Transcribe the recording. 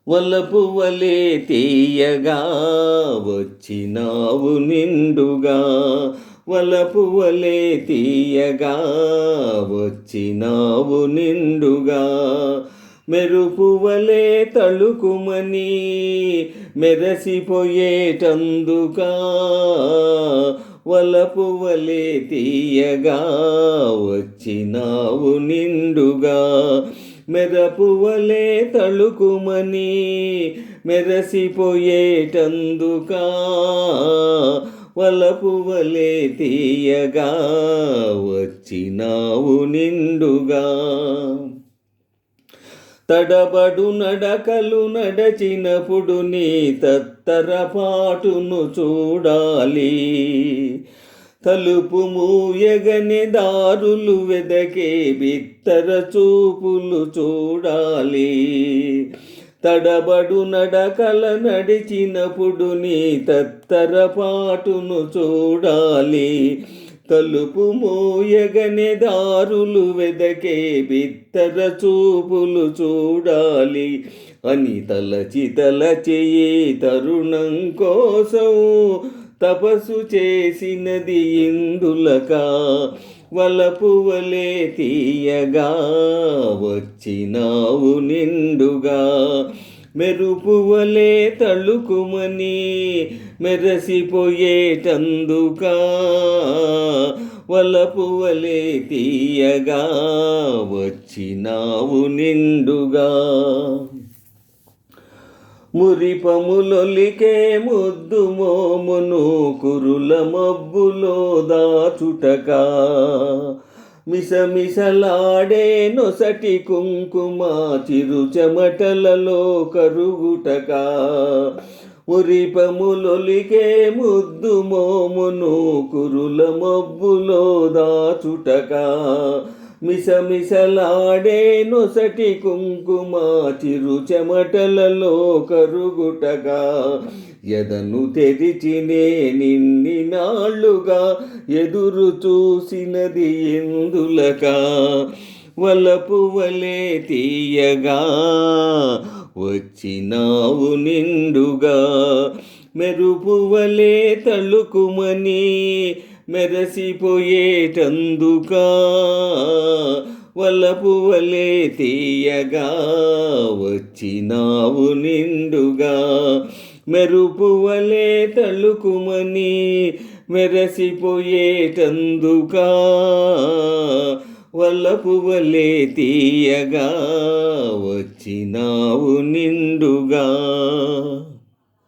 వలపువలే తీయగా వచ్చినావు నిండుగా, వలపువలే తీయగా వచ్చినావు నిండుగా, మెరుపువలే తళుకుమని మెరసిపోయేటందుకా, వలపువలే తీయగా వచ్చినావు నిండుగా, మెరపువలే తళుకుమని మెరసిపోయేటందుకా, వలపువలే తీయగా వచ్చినావు నిండుగా. తడబడు నడకలు నడచినప్పుడు నీ తత్తరపాటును చూడాలి, తలుపు మూయగని దారులు వెదకే బిత్తర చూపులు చూడాలి. తడబడు నడకల నడిచినప్పుడు నీ తత్తరపాటును చూడాలి, తలుపు మోయగనే దారులు వెదకే బిత్తర చూపులు చూడాలి అని తలచి తలచేయే తరుణం కోసం తపస్సు చేసినది ఇందులక, వలపువలే తీయగా వచ్చినావు నిండుగా, మెరుపువలే తళుకుమని మెరసిపోయేటందుకా, వలపువలే తీయగా వచ్చినావు నిండుగా. మురిపములొలికే ముద్దు మోమును కురుల మబ్బులో దాచుటకా, మిసమిసలాడే నొసటి కుంకుమ చిరు చెమటలలో కరుగుటకా, మురిపములొలికే ముద్దు మోమును కురుల మబ్బులో దాచుటకా, మిసమిసలాడే నొసటి కుంకుమ చిరు చెమటలలో కరుగుటగా, ఎదను తెరిచినే నిన్ని నాళ్ళుగా ఎదురు చూసినది ఎందులక, వలపువలే తీయగా వచ్చినావు నిండుగా, మెరుపువలే తళుకుమని మెరసిపోయేటందుకా, వలపువలే తీయగా వచ్చినావు నిండుగా, మెరుపువలే తళుకుమని మెరసిపోయేటందుకా, వలపువలే తీయగా వచ్చినావు నిండుగా.